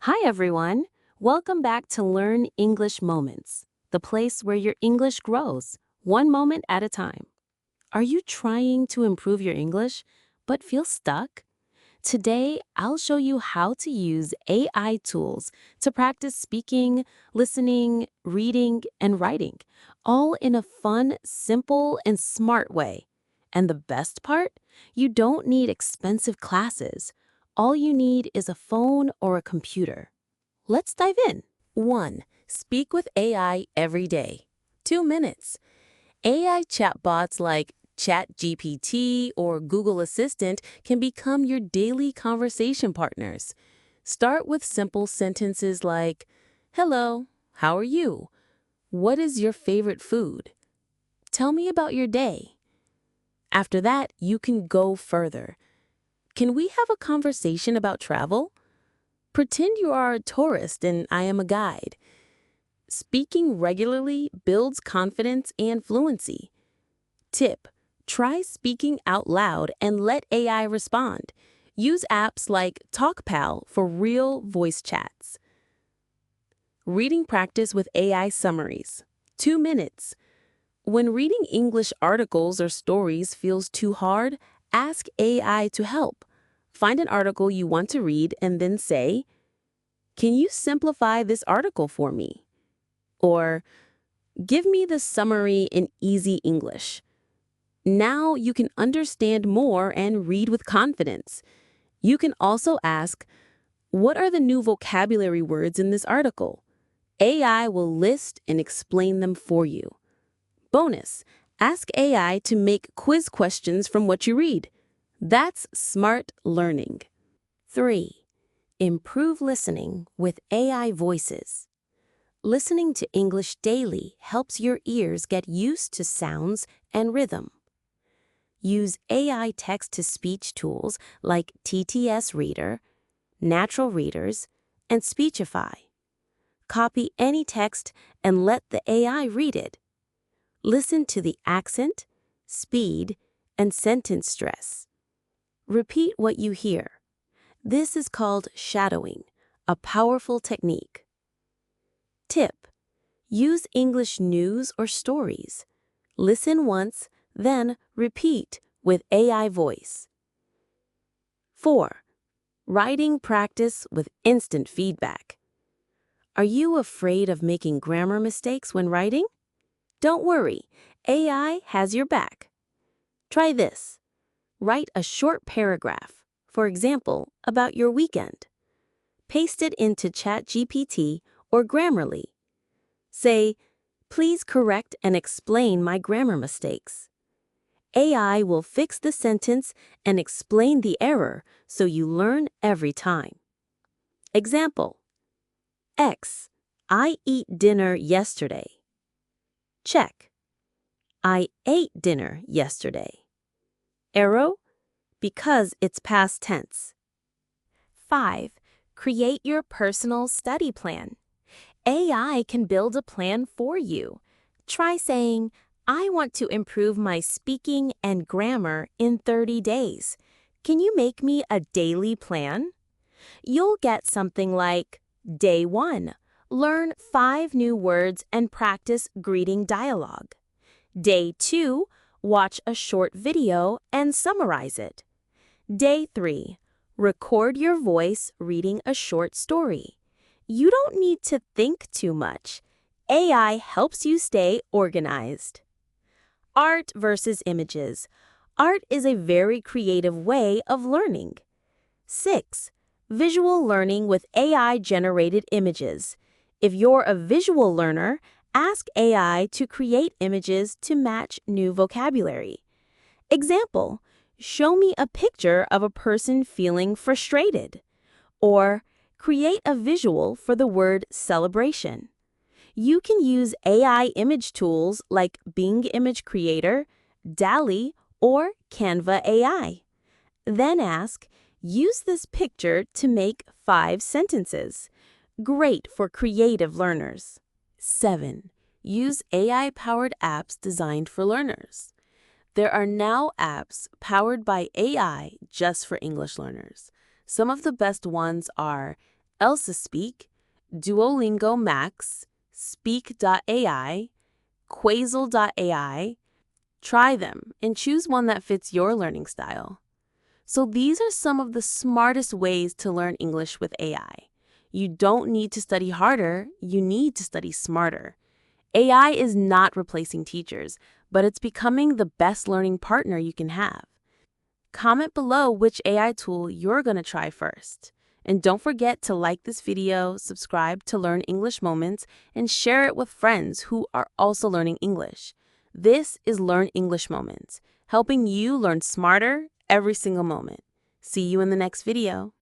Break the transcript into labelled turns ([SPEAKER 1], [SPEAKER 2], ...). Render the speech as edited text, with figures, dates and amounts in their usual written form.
[SPEAKER 1] Hi, everyone. Welcome back to Learn English Moments, the place where your English grows, one moment at a time. Are you trying to improve your English but feel stuck? Today, I'll show you how to use AI tools to practice speaking, listening, reading, and writing, all in a fun, simple, and smart way. And the best part? You don't need expensive classes. All you need is a phone or a computer. Let's dive in. 1. Speak with AI every day. 2 minutes. AI chatbots like ChatGPT or Google Assistant can become your daily conversation partners. Start with simple sentences like, "Hello, how are you? What is your favorite food? Tell me about your day." After that, you can go further. "Can we have a conversation about travel? Pretend you are a tourist and I am a guide." Speaking regularly builds confidence and fluency. Tip: try speaking out loud and let AI respond. Use apps like TalkPal for real voice chats. Reading practice with AI summaries. 2 minutes. When reading English articles or stories feels too hard, ask AI to help. Find an article you want to read and then say, "Can you simplify this article for me?" Or, "Give me the summary in easy English." Now you can understand more and read with confidence. You can also ask, "What are the new vocabulary words in this article?" AI will list and explain them for you. Bonus: ask AI to make quiz questions from what you read. That's smart learning. 3. Improve listening with AI voices. Listening to English daily helps your ears get used to sounds and rhythm. Use AI text-to-speech tools like TTS Reader, Natural Readers, and Speechify. Copy any text and let the AI read it. Listen to the accent, speed, and sentence stress. Repeat what you hear. This is called shadowing, a powerful technique. Tip: use English news or stories. Listen once, then repeat with AI voice. 4. Writing practice with instant feedback. Are you afraid of making grammar mistakes when writing? Don't worry, AI has your back. Try this. Write a short paragraph, for example, about your weekend. Paste it into ChatGPT or Grammarly. Say, "Please correct and explain my grammar mistakes." AI will fix the sentence and explain the error so you learn every time. Example: X. I eat dinner yesterday. Check. I ate dinner yesterday. Arrow, because it's past tense. 5. Create your personal study plan. AI can build a plan for you. Try saying, "I want to improve my speaking and grammar in 30 days. Can you make me a daily plan?" You'll get something like, Day 1. Learn 5 new words and practice greeting dialogue. Day 2. Watch a short video and summarize it. Day 3. Record your voice reading a short story. You don't need to think too much. AI helps you stay organized. Art versus images. Art is a very creative way of learning. 6. Visual learning with AI-generated images. If you're a visual learner, ask AI to create images to match new vocabulary. Example: show me a picture of a person feeling frustrated. Or, create a visual for the word celebration. You can use AI image tools like Bing Image Creator, DALL-E, or Canva AI. Then ask, "Use this picture to make 5 sentences." Great for creative learners. 7. Use AI-powered apps designed for learners. There are now apps powered by AI just for English learners. Some of the best ones are Elsa Speak, Duolingo Max, Speak.ai, Quasel.ai. Try them and choose one that fits your learning style. So these are some of the smartest ways to learn English with AI. You don't need to study harder, you need to study smarter. AI is not replacing teachers, but it's becoming the best learning partner you can have. Comment below which AI tool you're going to try first. And don't forget to like this video, subscribe to Learn English Moments, and share it with friends who are also learning English. This is Learn English Moments, helping you learn smarter every single moment. See you in the next video.